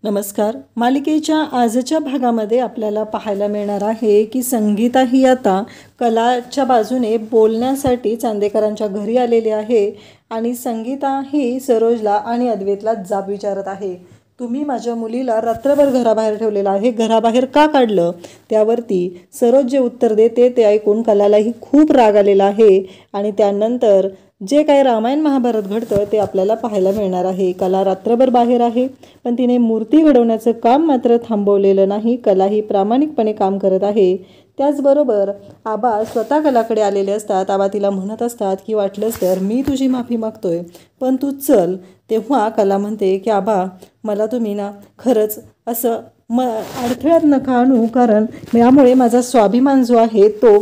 नमस्कार. मालिकेच्या आजच्या भागामध्ये आपल्याला पाहायला मिळणार आहे की संगीता ही आता कलाच्या बाजूने बोलण्यासाठी चांदेकरांच्या घरी आलेली आहे आणि संगीता ही सरोजला आणि अद्वैतला जाब विचारत आहे. तुम्ही माझ्या मुलीला रात्रभर घराबाहेर ठेवलेलं आहे, घराबाहेर का काढलं? त्यावरती सरोज जे उत्तर देते ते ऐकून कलालाही खूप राग आलेला आहे आणि त्यानंतर जे काही रामायण महाभारत घडतं ते आपल्याला पाहायला मिळणार आहे. कला रात्रभर बाहेर आहे, पण तिने मूर्ती घडवण्याचं काम मात्र थांबवलेलं नाही. कला ही प्रामाणिकपणे काम करत आहे. त्याचबरोबर आबा स्वतः कलाकडे आलेले असतात. आबा तिला म्हणत असतात की वाटलंच तर मी तुझी माफी मागतोय, पण तू चल. तेव्हा कला म्हणते की आबा, मला तुम्ही ना खरंच असं अडथळ्यात नका आणू, कारण यामुळे माझा स्वाभिमान जो आहे तो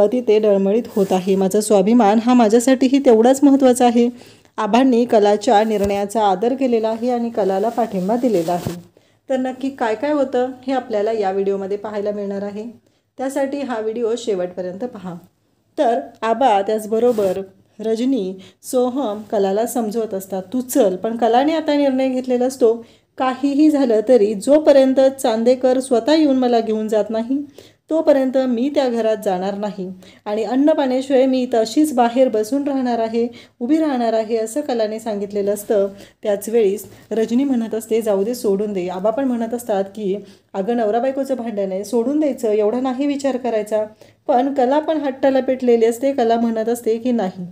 तिथे डळमळीत होत आहे. माझा स्वाभिमान हा माझ्यासाठीही तेवढाच महत्त्वाचा आहे. आबांनी कलाच्या निर्णयाचा आदर केलेला आहे आणि कलाला पाठिंबा दिलेला आहे. तर नक्की काय काय होतं हे आपल्याला या व्हिडिओमध्ये पाहायला मिळणार आहे. त्यासाठी हा व्हिडिओ शेवटपर्यंत पहा. तर आबा त्याचबरोबर रजनी, सोहम कलाला समजवत असतात, तू चल. पण कलाने आता निर्णय घेतलेला असतो, काहीही झालं तरी जोपर्यंत चांदेकर स्वतः येऊन मला घेऊन जात नाही तोपर्यंत मी त्या घरात जाणार नाही आणि अन्न पाण्याशिवाय मी तशीच बाहेर बसून राहणार आहे, उभी राहणार आहे, असं कलाने सांगितलेलं असतं. त्याचवेळीस रजनी म्हणत असते, जाऊ दे, सोडून दे. आबा पण म्हणत असतात की अगं, नवरा बायकोचं भांडण आहे, सोडून द्यायचं, एवढा नाही विचार करायचा. पण कला पण हट्टाला पेटलेली असते. कला म्हणत असते की नाही,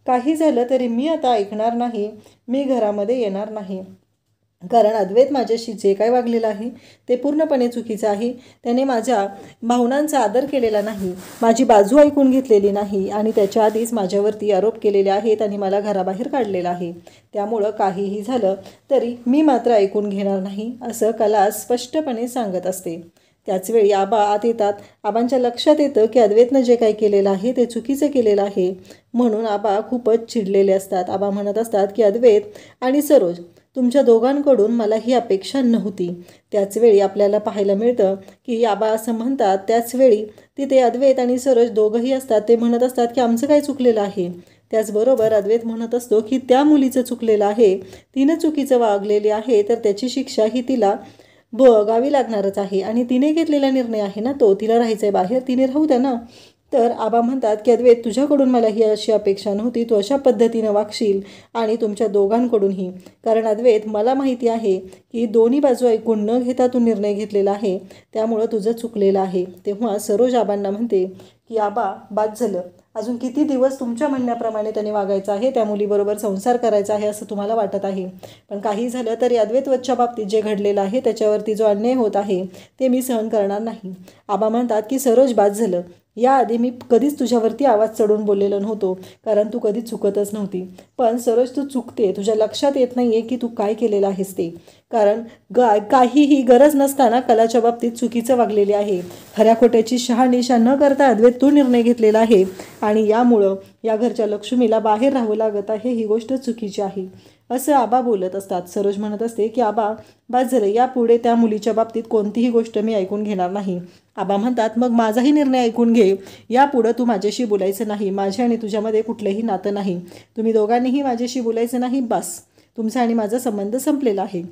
काही झालं तरी मी आता ऐकणार नाही, मी घरामध्ये येणार नाही. कारण अद्वैत माझ्याशी जे काय वागलेलं आहे ते पूर्णपणे चुकीचं आहे. त्याने माझ्या भावनांचा आदर केलेला नाही, माझी बाजू ऐकून घेतलेली नाही आणि त्याच्या आधीच माझ्यावरती आरोप केलेले आहेत आणि मला घराबाहेर काढलेलं आहे. त्यामुळं काहीही झालं तरी मी मात्र ऐकून घेणार नाही, असं कला स्पष्टपणे सांगत असते. त्याचवेळी आबा आत येतात. आबांच्या लक्षात येतं की अद्वैतनं जे काही केलेलं आहे ते चुकीचं केलेलं आहे, म्हणून आबा खूपच चिडलेले असतात. आबा म्हणत असतात की अद्वैत आणि सरोज, तुमच्या दोघांकडून मला ही अपेक्षा नव्हती. त्याचवेळी आपल्याला पाहायला मिळतं की आबा असं म्हणतात. त्याचवेळी तिथे अद्वैत आणि सरोज दोघंही असतात. ते म्हणत असतात की आमचं काय चुकलेलं आहे. त्याचबरोबर अद्वैत म्हणत असतो की त्या मुलीचं चुकलेलं आहे, तिनं चुकीचं वागलेली आहे, तर त्याची शिक्षा ही तिला भोगावी लागणारच आहे आणि तिने घेतलेला निर्णय आहे ना तो, तिला राहायचं आहे बाहेर, तिने राहू द्या ना. तर आबा म्हणतात की अद्वैत, तुझ्याकडून मला ही अशी अपेक्षा नव्हती, तू अशा पद्धतीनं वागशील आणि तुमच्या दोघांकडूनही. कारण अद्वैत, मला माहिती आहे की दोन्ही बाजू ऐकून न घेता तू निर्णय घेतलेला आहे, त्यामुळं तुझं चुकलेलं आहे. तेव्हा सरोज आबांना म्हणते की आबा, बाद झालं, अजून किती दिवस तुमच्या म्हणण्याप्रमाणे त्याने वागायचं आहे, त्या मुलीबरोबर संसार करायचा आहे असं तुम्हाला वाटत आहे. पण काही झालं तरी अद्वैतवतच्या बाबतीत जे घडलेलं आहे त्याच्यावरती जो अन्याय होत आहे ते मी सहन करणार नाही. आबा म्हणतात की सरोज, बाद झालं, याआधी मी कधीच तुझ्यावरती आवाज चढवून बोललेलो नव्हतो, कारण तू कधीच चुकतच नव्हती. पण सरोज, तू चुकते, तुझ्या लक्षात येत नाही आहे की तू काय केलेलं आहेस ते. कारण काहीही गरज नसताना कलाच्या बाबतीत चुकीचं वागलेली आहे. खऱ्या खोट्याची शहानिशा न करता अद्वैत तू निर्णय घेतलेला आहे आणि यामुळं या घरच्या लक्ष्मीला बाहेर राहावं लागत आहे, ही गोष्ट चुकीची आहे, असं आबा बोलत असतात. सरोज म्हणत असते की आबा, बस झालं, यापुढे त्या मुलीच्या बाबतीत कोणतीही गोष्ट मी ऐकून घेणार नाही. आबा म्हणतात, मग माझाही निर्णय ऐकून घे, यापुढं तू माझ्याशी बोलायचं नाही, माझ्या आणि तुझ्यामध्ये कुठलंही नातं नाही, तुम्ही दोघांनीही माझ्याशी बोलायचं नाही, बस, तुमचा आणि माझा संबंध संपलेला आहे.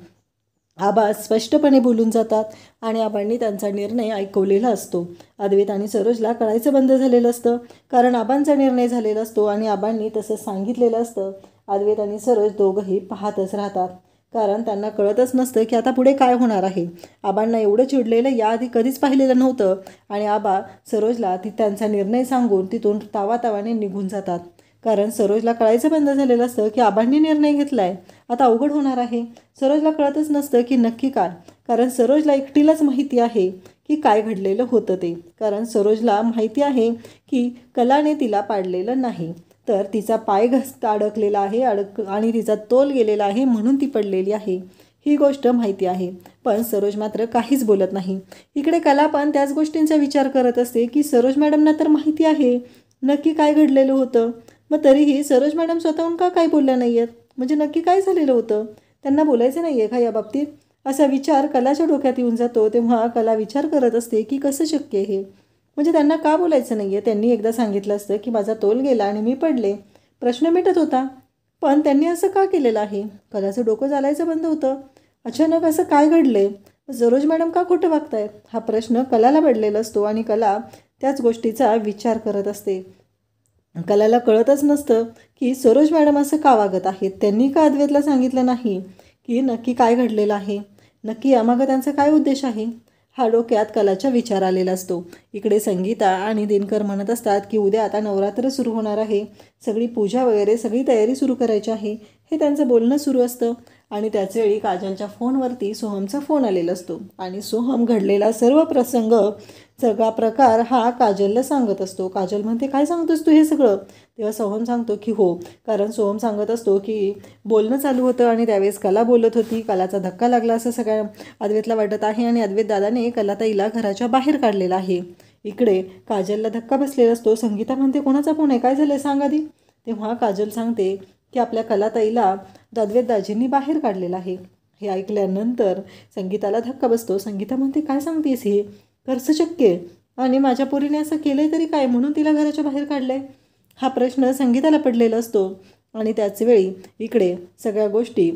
आबा स्पष्टपणे बोलून जातात आणि आबांनी त्यांचा निर्णय ऐकवलेला असतो. अद्वैत आणि सरोजला कळायचं बंद झालेलं असतं, कारण आबांचा निर्णय झालेला असतो आणि आबांनी तसं सांगितलेलं असतं. अद्वैत आणि सरोज दोघंही पाहतच राहतात, कारण त्यांना कळतच नसतं की आता पुढे काय होणार आहे. आबांना एवढं चिडलेलं याआधी कधीच पाहिलेलं नव्हतं आणि आबा सरोजला त्यांचा निर्णय सांगून तिथून तावातावाने निघून जातात. कारण सरोजला कळायचं बंद झालेलं असतं की आबांनी निर्णय घेतला आहे, आता अवघड होणार आहे. सरोजला कळतच नसतं की नक्की काय, कारण सरोजला एकटीलाच माहिती आहे की काय घडलेलं होतं ते. कारण सरोजला माहिती आहे की कलाने तिला पाडलेलं नाही, तर तिचा पाय अडकलेला आहे आणि तिचा तोल गेलेला आहे, म्हणून ती पडलेली आहे, ही गोष्ट माहिती आहे. पण सरोज मात्र काहीच बोलत नाही. इकडे कला पण त्याच गोष्टींचा विचार करत असते की सरोज मॅडमना तर माहिती आहे नक्की काय घडलेलं होतं, मग तरीही सरोज मॅडम स्वतःहून का काय बोलल्या नाही आहेत, म्हणजे नक्की काय झालेलं होतं, त्यांना बोलायचं नाही आहे का या बाबतीत, असा विचार कलाच्या डोक्यात येऊन जातो. तेव्हा कला विचार करत असते की कसं शक्य आहे हे, म्हणजे त्यांना का बोलायचं नाही आहे. त्यांनी एकदा सांगितलं असतं की माझा तोल गेला आणि मी पडले, प्रश्न मिटत होता, पण त्यांनी असं का केलेलं आहे. कलाचं डोकं चालायचं बंद होतं अचानक असं काय घडले? सरोज मॅडम का खोटं वागतायत? हा प्रश्न कलाला पडलेला असतो आणि कला त्याच गोष्टीचा विचार करत असते. कलाला कळतच नसतं की सरोज मॅडम असं का वागत आहेत. त्यांनी का अद्वैतला सांगितलं नाही की नक्की काय घडलेलं आहे, नक्की यामागं त्यांचा काय उद्देश आहे. हा डोक्यात कलाच्या विचार आलेला असतो. इकडे संगीता आणि दिनकर म्हणत असतात की उद्या आता नवरात्र सुरू होणार आहे, सगळी पूजा वगैरे सगळी तयारी सुरू करायची आहे. हे त्यांचं बोलणं सुरू असतं आणि त्याचवेळी काजलच्या फोनवरती सोहमचा फोन आलेला असतो आणि सोहम घडलेला सर्व प्रसंग, सगळा प्रकार हा काजलला सांगत असतो. काजल म्हणते, काय सांगतोस तू हे सगळं? तेव्हा सोहम सांगतो की हो, कारण सोहम सांगत असतो की बोलणं चालू होतं आणि त्यावेळेस कला बोलत होती. कलाचा धक्का लागला असं सगळ्या अद्वैतला वाटत आहे आणि अद्वैत दादाने कलाताईला घराच्या बाहेर काढलेला आहे. इकडे काजलला धक्का बसलेला असतो. संगीता म्हणते, कोणाचा फोन आहे, काय झालं सांग आधी. तेव्हा काजल सांगते की आपल्या कलाताईला अद्वैत दाजींनी बाहेर काढलेलं आहे. हे ऐकल्यानंतर संगीताला धक्का बसतो. संगीता म्हणते, काय सांगतेस, हे कसं शक्य आहे? आणि माझ्या पोरीने असं केलंय तरी काय, म्हणून तिला घराच्या बाहेर काढलंय? हा प्रश्न संगीताला पडलेला असतो आणि त्याच वेळी इकडे सगळ्या गोष्टी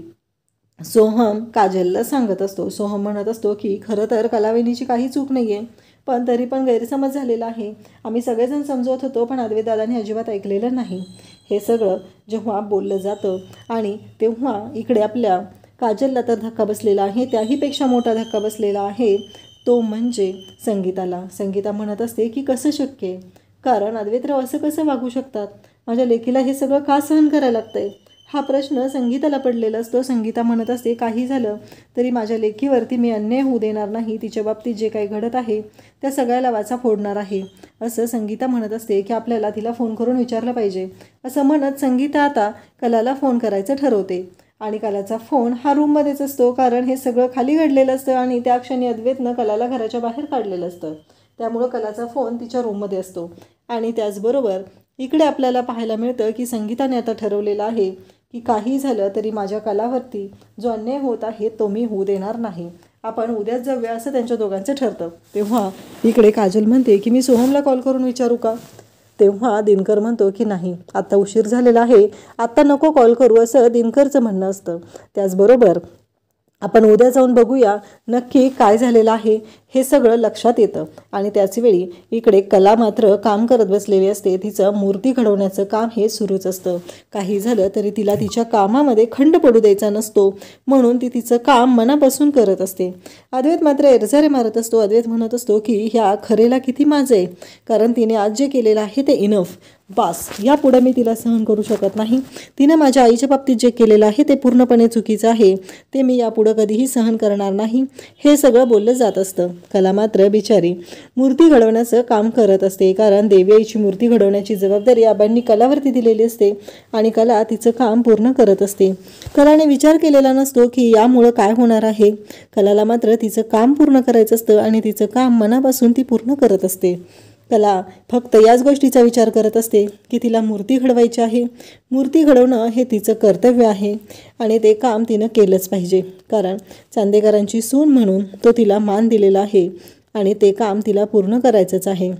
सोहम काजलला सांगत असतो. सोहम म्हणत असतो की खरं तर कलावहिनीची काही चूक नाही आहे, पण तरी पण गैरसमज झालेला आहे. आम्ही सगळेजण समजवत होतो पण अद्वैत दादाने अजिबात ऐकलेलं नाही. हे सगळं जेव्हा बोललं जातं आणि तेव्हा इकडे आपल्या काजलला तर धक्का बसलेला आहे, त्याहीपेक्षा मोठा धक्का बसलेला आहे तो म्हणजे संगीताला. संगीता म्हणत असते की कसं शक्य आहे, कारण अद्वैतराव असं कसं वागू शकतात, माझ्या लेकीला हे सगळं का सहन करायला लागतंय. हा प्रश्न संगीताला पडलेला असतो. संगीता म्हणत असते, काही झालं तरी माझ्या लेकीवरती मी अन्याय होऊ देणार नाही, तिच्या बाबतीत जे काही घडत आहे त्या सगळ्याला वाचा फोडणार आहे असं संगीता म्हणत असते की आपल्याला तिला फोन करून विचारलं पाहिजे. असं म्हणत संगीता आता कलाला फोन करायचं ठरवते आणि कलाचा फोन हा रूममध्येच असतो, कारण हे सगळं खाली घडलेलं असतं आणि त्या क्षणी अद्वैतनं कलाला घराच्या बाहेर काढलेलं असतं. त्यामुळं कलाचा फोन तिच्या रूममध्ये असतो आणि त्याचबरोबर इकडे आपल्याला पाहायला मिळतं की संगीताने आता ठरवलेलं आहे की काही झालं तरी माझ्या कलावरती जो अन्याय होत आहे तो मी होऊ देणार नाही, आपण उद्याच जाऊया असं त्यांच्या दोघांचं ठरतं. तेव्हा इकडे काजल म्हणते की मी सोहमला कॉल करून विचारू का? तेव्हा दिनकर म्हणतो की नाही, आता उशीर झालेला आहे, आत्ता नको कॉल करू असं दिनकरचं म्हणणं असतं. त्याचबरोबर आपण उद्या जाऊन बघूया नक्की काय झालेलं आहे हे सगळं लक्षात येतं. आणि त्याचवेळी इकडे कला मात्र काम करत बसलेली असते. तिचं मूर्ती घडवण्याचं काम हे सुरूच असतं. काही झालं तरी तिला तिच्या कामामध्ये खंड पडू द्यायचा नसतो, म्हणून ती तिचं काम मनापासून करत असते. अद्वैत मात्र एरझारे मारत असतो. अद्वैत म्हणत असतो की ह्या खरेला किती माझं आहे, कारण तिने आज जे केलेलं आहे ते इनफ, बास, यापुढं मी तिला सहन करू शकत नाही. तिनं माझ्या आईच्या बाबतीत जे केलेलं आहे ते पूर्णपणे चुकीचं आहे, ते मी यापुढं कधीही सहन करणार नाही, हे सगळं बोललं जात असतं. कला मात्र बिचारी मूर्ती घडवण्याचं काम करत असते, कारण देवी आईची मूर्ती घडवण्याची जबाबदारी आबांनी कलावरती दिलेली असते आणि कला तिचं काम पूर्ण करत असते. कलाने विचार केलेला नसतो की यामुळं काय होणार आहे. कलाला मात्र तिचं काम पूर्ण करायचं असतं आणि तिचं काम मनापासून ती पूर्ण करत असते. कला फक्त याच गोष्टीचा विचार करत असते की तिला मूर्ती घडवायची आहे. मूर्ती घडवणं हे तिचं कर्तव्य आहे आणि ते काम तिनं केलंच पाहिजे, कारण चांदेकरांची सून म्हणून तो तिला मान दिलेला आहे आणि ते काम तिला पूर्ण करायचंच आहे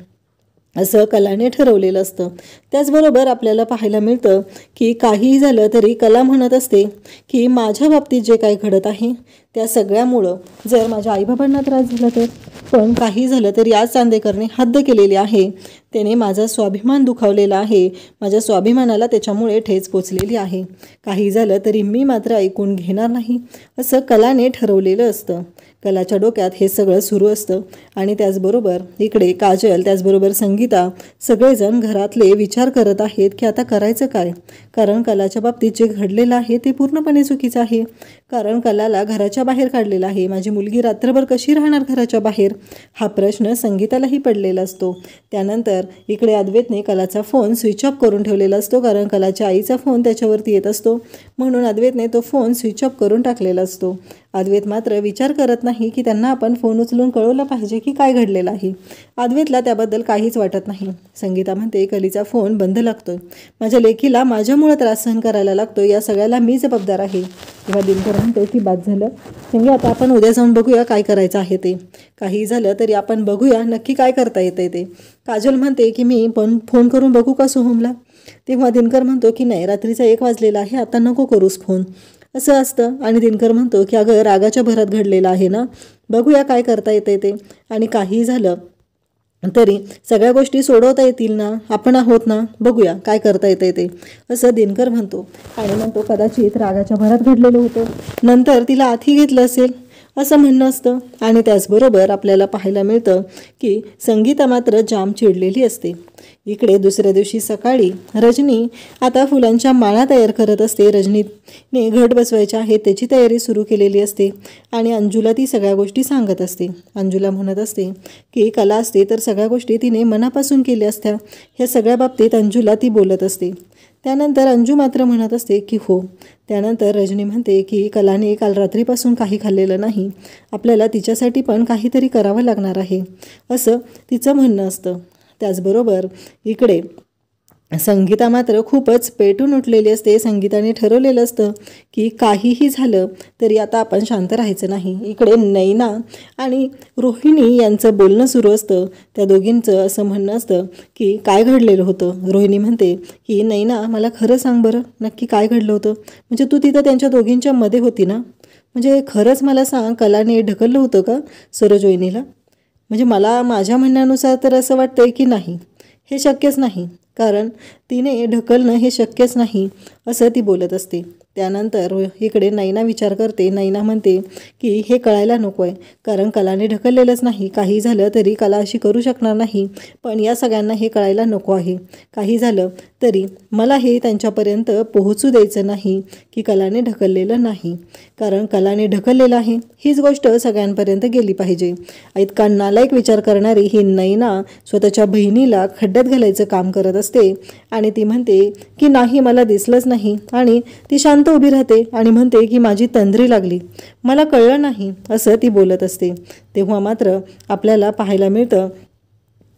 असं कलाने ठरवलेलं असतं. त्याचबरोबर आपल्याला पाहायला मिळतं की काहीही झालं तरी कला म्हणत असते की माझ्या बाबतीत जे काही घडत आहे त्या सगळ्यामुळं जर माझ्या आईबाबांना त्रास झाला तर, पण काही झालं तरी आज चांदेकरने हद्द केलेली आहे, त्याने माझा स्वाभिमान दुखावलेला आहे, माझ्या स्वाभिमानाला त्याच्यामुळे ठेच पोचलेली आहे. काही झालं तरी मी मात्र ऐकून घेणार नाही असं कलाने ठरवलेलं असतं. कलाच्या डोक्यात हे सगळं सुरू असतं आणि त्याचबरोबर इकडे काजल त्याचबरोबर संगीता सगळेजण घरातले विचार करत आहेत की आता करायचं काय, कारण कलाच्या बाबतीत जे घडलेलं आहे ते पूर्णपणे चुकीचं आहे, कारण कलाला घराच्या बाहेर काढलेलं आहे. माझी मुलगी रात्रभर कशी राहणार घराच्या बाहेर, हा प्रश्न संगीतालाही पडलेला असतो. त्यानंतर इकडे अद्वैतने कलाचा फोन स्विच ऑफ करून ठेवलेला असतो, कारण कलाच्या आईचा फोन त्याच्यावरती येत असतो, म्हणून अद्वैतने तो फोन स्विच ऑफ करून टाकलेला असतो. अद्वैत मात्र विचार करत नाही की त्यांना आपण फोन उचलून कळवलं पाहिजे की काय घडलेलं आहे. अद्वैतला त्याबद्दल काहीच वाटत नाही. संगीता म्हणते कलीचा फोन बंद लागतोय, माझ्या लेकीला माझ्यामुळे त्रास सहन करायला लागतोय, या सगळ्याला मी जबाबदार आहे. तेव्हा दिनकर म्हणते की बाद झालं संगी, आता आपण उद्या जाऊन बघूया काय करायचं आहे ते, काही झालं तरी आपण बघूया नक्की काय करता येतंय ते. काजल म्हणते की मी पण फोन करून बघू का सोहमला. तेव्हा दिनकर म्हणतो की नाही, रात्रीचा 1 वाजलेला आहे, आता नको करूस फोन. असं असतं. आणि दिनकर म्हणतो की अगं रागाच्या भरात घडलेलं आहे ना, बघूया काय करता येते ते, आणि काहीही झालं तरी सगळ्या गोष्टी सोडवता येतील ना, आपण आहोत ना, बघूया काय करता येते ते, असं दिनकर म्हणतो. आणि म्हणतो कदाचित रागाच्या भरात घडलेलं होतं, नंतर तिला आधी घेतलं असेल असं म्हणणं असतं. आणि त्याचबरोबर आपल्याला पाहायला मिळतं की संगीता मात्र जाम चिडलेली असते. इकडे दुसऱ्या दिवशी सकाळी रजनी आता फुलांच्या माळा तयार करत असते. रजनीने घट बसवायच्या आहे त्याची तयारी सुरू केलेली असते आणि अंजूला ती सगळ्या गोष्टी सांगत असते. अंजूला म्हणत असते की कला असते तर सगळ्या गोष्टी तिने मनापासून केल्या असत्या. ह्या सगळ्या बाबतीत अंजूला ती बोलत असते. त्यानंतर अंजू मात्र म्हणत असते की हो. त्यानंतर रजनी म्हणते की कलाने काल रात्रीपासून काही खाल्लेलं नाही, आपल्याला तिच्यासाठी पण काहीतरी करावं लागणार आहे, असं तिचं म्हणणं असतं. त्याचबरोबर इकडे संगीता मात्र खूपच पेटून उठलेली असते. संगीताने ठरवलेलं असतं की काहीही झालं तरी आता आपण शांत राहायचं नाही. इकडे नैना आणि रोहिणी यांचं बोलणं सुरू असतं. त्या दोघींचं असं म्हणणं असतं की काय घडलेलं होतं. रोहिणी म्हणते की नैना मला खरं सांग बरं, नक्की काय घडलं होतं. म्हणजे तू तिथं त्यांच्या दोघींच्या मध्ये होती ना, म्हणजे खरंच मला सांग, कलाने ढकललं होतं का सरोज वहिनीला. म्हणजे मला माझ्या म्हणण्यानुसार तर असं वाटतंय की नाही, हे शक्यच नाही, कारण तिने ढकलणं हे शक्यच नाही, असं ती बोलत असते. त्यानंतर इकडे नैना विचार करते. नैना म्हणते की हे कळायला नको आहे, कारण कलाने ढकललेलंच नाही. काही झालं तरी कला अशी करू शकणार नाही, पण या सगळ्यांना हे कळायला नको आहे. काही झालं तरी मला हे त्यांच्यापर्यंत पोहोचू द्यायचं नाही की कलाने ढकललेलं नाही, कारण कलाने ढकललेलं आहे हीच गोष्ट सगळ्यांपर्यंत गेली पाहिजे. इतका नालायक विचार करणारी ही नैना स्वतःच्या बहिणीला खड्ड्यात घालायचं काम करत असते. आणि ती म्हणते की नाही, मला दिसलंच नाही. आणि ती शांत उभी राहते आणि म्हणते की माझी तंद्री लागली, मला कळलं नाही, असं ती बोलत असते. तेव्हा मात्र आपल्याला पाहायला मिळतं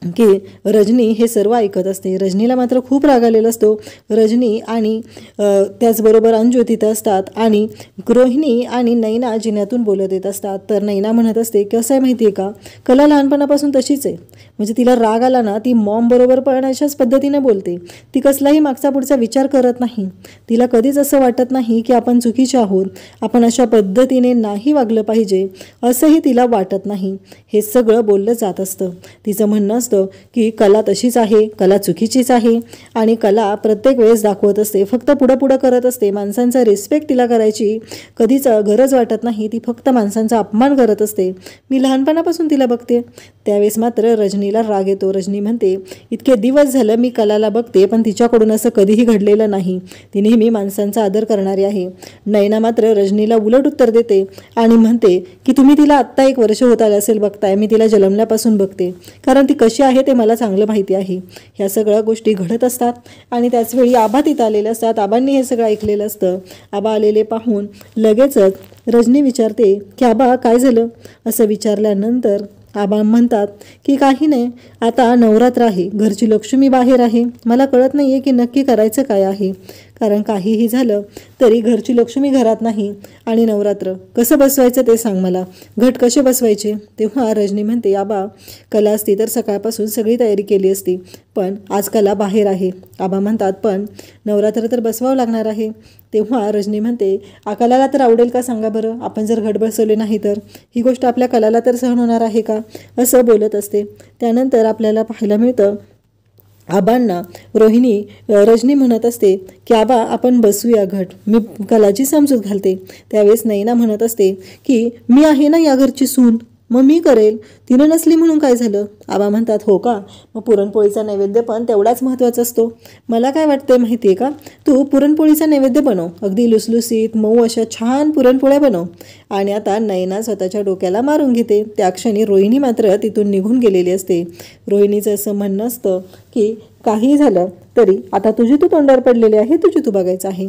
की रजनी हे सर्व ऐकत असते. रजनीला मात्र खूप राग आलेला असतो. रजनी आणि त्याचबरोबर अंजू तिथं असतात आणि रोहिणी आणि नैना जिन्यातून बोलत येत असतात. तर नैना म्हणत असते की असं आहे माहिती आहे का, कला लहानपणापासून तशीच आहे. म्हणजे तिला राग आला ना, ती मॉम बरोबर पण अशाच पद्धतीने बोलते. ती कसलाही मागचा पुढचा विचार करत नाही. तिला कधीच असं वाटत नाही की आपण चुकीचे आहोत, आपण अशा पद्धतीने नाही वागलं पाहिजे, असंही तिला वाटत नाही. हे सगळं बोललं जात असतं. तिचं म्हणणं असतं की कला तशीच आहे, कला चुकीचीच आहे आणि कला प्रत्येक वेळेस दाखवत असते, फक्त पुढं पुढं करत असते. माणसांचा रिस्पेक्ट तिला करायची कधीच गरज वाटत नाही, ती फक्त माणसांचा अपमान करत असते. मी लहानपणापासून तिला बघते. त्यावेळेस मात्र रजनीला राग येतो. रजनी म्हणते इतके दिवस झालं मी कलाला बघते, पण तिच्याकडून असं कधीही घडलेलं नाही, ती नेहमी माणसांचा आदर करणारी आहे. नैना मात्र रजनीला उलट उत्तर देते आणि म्हणते की तुम्ही तिला आत्ता 1 वर्ष होत आलं असेल बघताय, मी तिला जन्मल्यापासून बघते, कारण ती कशी आहे ते मला चांगलं माहिती आहे. ह्या सगळ्या गोष्टी घडत असतात. आणि त्याचवेळी आबा तिथं आलेले असतात. आबांनी हे सगळं ऐकलेलं असतं. आबा आलेले पाहून लगेचच रजनी विचारते की आबा काय झालं. असं विचारल्यानंतर आबा म्हणतात की काही नाही, आता नवरात्र आहे, घरची लक्ष्मी बाहेर आहे, मला कळत नाही आहे की नक्की करायचं काय आहे, कारण काहीही झालं तरी घरची लक्ष्मी घरात नाही आणि नवरात्र कसं बसवायचं ते सांग मला, घट कसे बसवायचे. तेव्हा रजनी म्हणते आबा कला असती तर सकाळपासून सगळी तयारी केली असती, पण आज कला बाहेर आहे. आबा म्हणतात पण नवरात्र तर बसवावं लागणार आहे. तेव्हा रजनी म्हणते कलाला तर आवडेल का सांगा बरं, आपण जर घट बसवले नाही तर ही गोष्ट आपल्या कलाला तर सहन होणार आहे का, असं बोलत असते. त्यानंतर आपल्याला पाहायला मिळतं आबांना रजनी म्हणत असते की आबा आपण बसूया घट, मी कलाची समजूत घालते. त्यावेळेस नैना म्हणत असते की मी आहे ना या घरची सून, मग मी करेल, तिनं नसली म्हणून काय झालं. आबा म्हणतात हो का, मग पुरणपोळीचा नैवेद्य पण तेवढाच महत्त्वाचा असतो. मला काय वाटतंय माहिती आहे का, तू पुरणपोळीचा नैवेद्य बनव, अगदी लुसलुसीत मऊ अशा छान पुरणपोळ्या बनव. आणि आता नैना स्वतःच्या डोक्याला मारून घेते. त्या क्षणी रोहिणी मात्र तिथून निघून गेलेली असते. रोहिणीचं असं म्हणणं असतं की काही झालं तरी आता तुझी तू तोंडावर पडलेली आहे, तुझी तू बघायचं आहे.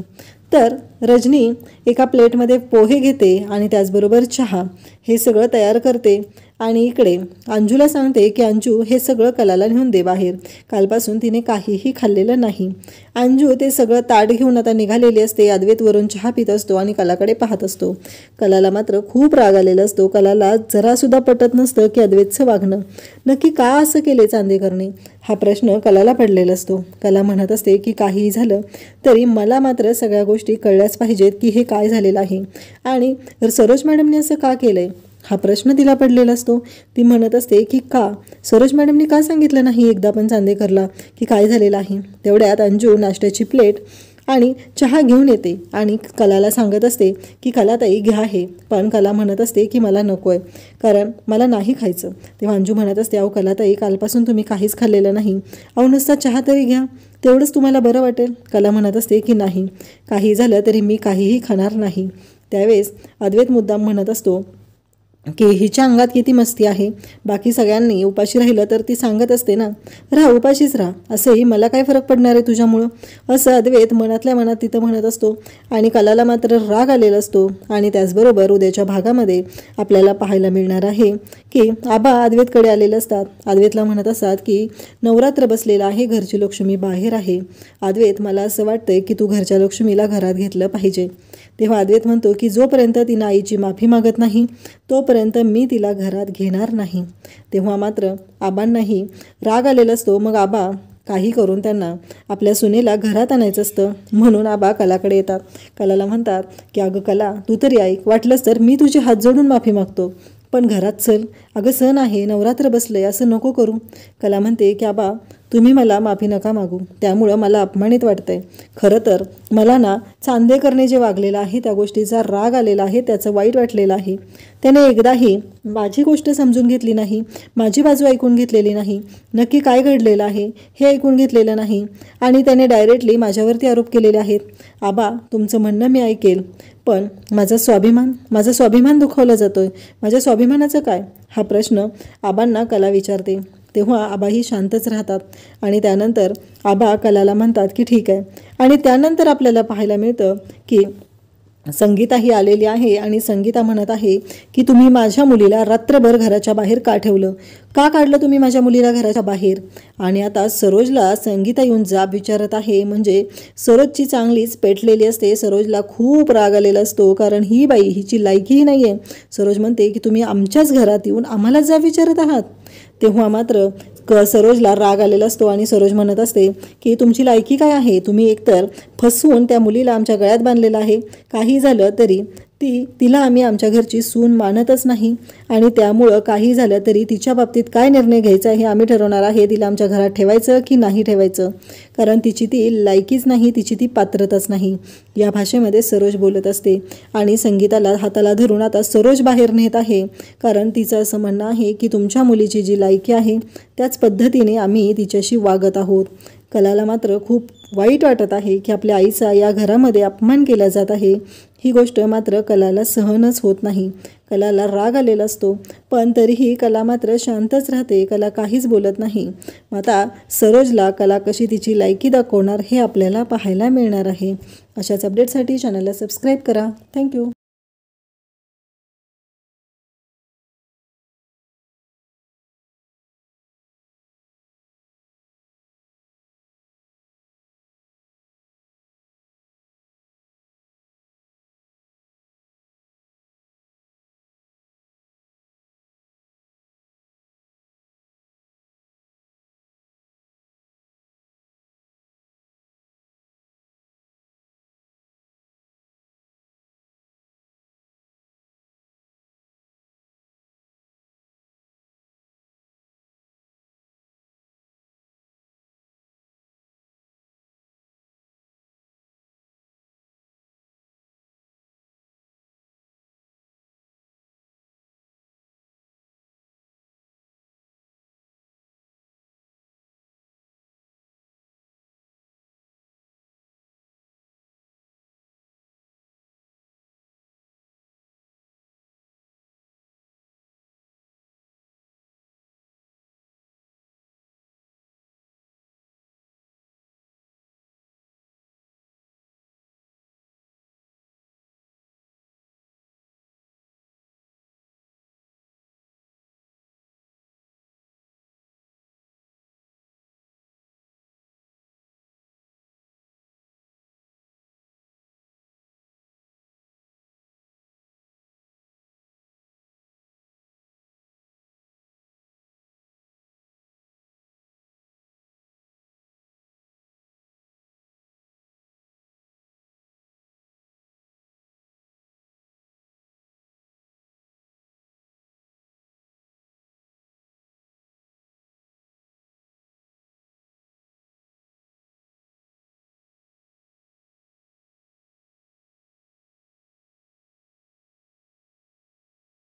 तर रजनी एका प्लेटमध्ये पोहे घेते आणि त्याचबरोबर चहा हे सगळं तयार करते आणि इकडे अंजूला सांगते की अंजू हे सगळं कलाला नेऊन दे बाहेर, कालपासून तिने काहीही खाल्लेलं नाही. अंजू ते सगळं ताट घेऊन आता निघालेली असते. अद्वैत वरून चहा पित असतो आणि कलाकडे पाहत असतो. कलाला मात्र खूप राग आलेला असतो. कलाला जरासुद्धा पटत नसतं की अद्वैतचं वागणं. नक्की का असं केले चांदेकरने, हा प्रश्न कलाला पडलेला असतो. कला म्हणत असते की काहीही झालं तरी मला मात्र सगळ्या गोष्टी कळल्याच पाहिजेत की हे काय झालेलं आहे आणि सरोज मॅडमने असं का केलंय, हा प्रश्न तिला पडलेला असतो. ती म्हणत असते की का सरोज मॅडमने का सांगितलं नाही एकदा पण चांदेकरला की काय झालेलं आहे. तेवढ्यात अंजू नाश्त्याची प्लेट आणि चहा घेऊन येते आणि कलाला सांगत असते की कलाताई घ्या हे, पण कला म्हणत असते की मला नको आहे कारण मला नाही खायचं. तेव्हा अंजू म्हणत असते अहो कलाताई कालपासून तुम्ही काहीच खाल्लेलं नाही, अहो नुसता चहा तरी घ्या, तेवढंच तुम्हाला बरं वाटेल. कला म्हणत असते की नाही, काही झालं तरी मी काहीही खाणार नाही. त्यावेळेस अद्वैत मुद्दाम म्हणत असतो की हिच्या अंगात किती मस्ती आहे, बाकी सगळ्यांनी उपाशी राहिलं तर ती सांगत असते ना राहा उपाशीच राहा, असंही मला काय फरक पडणार आहे तुझ्यामुळं, असं अद्वैत मनातल्या मनात तिथं म्हणत असतो. आणि कलाला मात्र राग आलेला असतो. आणि त्याचबरोबर उद्याच्या भागामध्ये आपल्याला पाहायला मिळणार आहे की आबा अद्वैतकडे आलेले असतात. अद्वैतला म्हणत असतात की नवरात्र बसलेला आहे, घरची लक्ष्मी बाहेर आहे. अद्वैत मला असं वाटतंय की तू घरच्या लक्ष्मीला घरात घेतलं पाहिजे. तेव्हा अद्वैत म्हणतो की जोपर्यंत तिनं आईची माफी मागत नाही तोपर्यंत मी तिला घरात घेणार नाही. तेव्हा मात्र आबांनाही राग आलेला असतो. मग आबा काही करून त्यांना आपल्या सुनेला घरात आणायचं असतं, म्हणून आबा कलाकडे येतात. कलाला म्हणतात की अगं कला तू तरी ऐक, वाटलंच तर मी तुझे हात जोडून माफी मागतो, पण घरात चल, अगं सण आहे, नवरात्र बसलंय, असं नको करू. कला म्हणते की आबा तुम्ही मला माफी नका मागू, त्यामुळं मला अपमानित वाटतंय. खरं तर मला ना चांदेकरने जे वागलेलं आहे त्या गोष्टीचा राग आलेला आहे, त्याचं वाईट वाटलेलं आहे. त्याने एकदाही माझी गोष्ट समजून घेतली नाही, माझी बाजू ऐकून घेतलेली नाही, नक्की काय घडलेलं आहे हे ऐकून घेतलेलं नाही आणि त्याने डायरेक्टली माझ्यावरती आरोप केलेले आहेत. आबा तुमचं म्हणणं मी ऐकेल, पण माझा स्वाभिमान दुखावला जातोय, माझ्या स्वाभिमानाचं काय, हा प्रश्न आबांना कला विचारते. तेव्हा आबाही शांतच राहतात आणि त्यानंतर आबा कलाला म्हणतात की ठीक आहे. आणि त्यानंतर आपल्याला पाहायला मिळतं की संगीता ही आलेली आहे आणि संगीता म्हणत आहे की तुम्ही माझ्या मुलीला रात्रभर घराच्या बाहेर का ठेवलं, का काढलं तुम्ही माझ्या मुलीला घराच्या बाहेर. आणि आता सरोजला संगीता येऊन जाब विचारत आहे. म्हणजे सरोजची चांगलीच पेटलेली असते. सरोजला खूप राग आलेला असतो कारण ही बाई हिची लायकीही नाही आहे. सरोज म्हणते की तुम्ही आमच्याच घरात येऊन आम्हाला जाब विचारत आहात. तेव्हा मात्र सरोजला राग आलेला असतो आणि सरोज म्हणत असते की तुमची लायकी काय आहे, तुम्ही एकतर फसवून त्या मुलीला आमच्या गळ्यात बांधलेलं आहे, काही झालं तरी तिला आम्ही आमच्या घरची सून मानतच नाही आणि त्यामुळं काही झालं तरी तिच्या बाबतीत काय निर्णय घ्यायचा हे आम्ही ठरवणार आहे, तिला आमच्या घरात ठेवायचं की नाही ठेवायचं, कारण तिची ती लायकीच नाही, तिची ती पात्रताच नाही. या भाषेमध्ये सरोज बोलत असते आणि संगीताला हाताला धरून आता सरोज बाहेर नेत आहे कारण तिचं असं म्हणणं आहे की तुमच्या मुलीची जी लायकी आहे त्याच पद्धतीने आम्ही तिच्याशी वागत आहोत. कलाला मात्र खूप वाईट वाटत आहे की आपल्या आईचा या घरामध्ये अपमान केला जात आहे. ही गोष्ट मात्र कलाला सहनच होत नाही. कलाला राग आलेला असतो, पण तरीही कला मात्र शांतच राहते, कला काहीच बोलत नाही. आता सरोजला कला कशी तिची लायकी दाखवणार हे आपल्याला पाहायला मिळणार आहे. अशाच अपडेटसाठी चॅनलला सबस्क्राईब करा. थँक्यू.